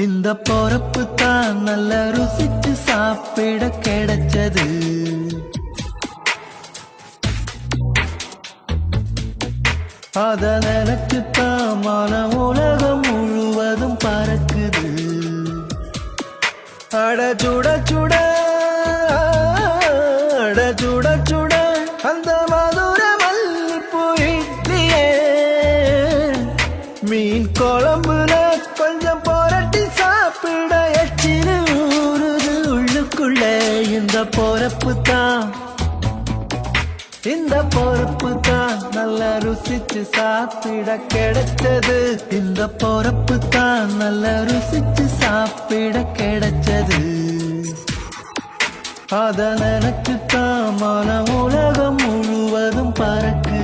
இந்த பொறப்பு தான் நல்ல ருசிச்சு சாப்பிட கிடைச்சது. அத நினைச்சுத்தான் மன உலகம் முழுவதும் பறக்குது. அட சுட சுட அட சுட சுட அந்த மதுர மல்லிப்பூ இட்லியே மீன் குழம்புல கொஞ்சம் புரட்டி சாப்பிட எச்சிறு ஊறுது உள்ளுக்குள்ள. இந்த பொறப்பு தான் இந்த பொறப்பு தான் நல்ல ருசிச்சு சாப்பிட கிடைச்சது. இந்த பொறப்பு தான் நல்ல ருசிச்சு சாப்பிட கிடைச்சது. அத நினைச்சுத்தான் மன உலகம் முழுவதும் பறக்கு.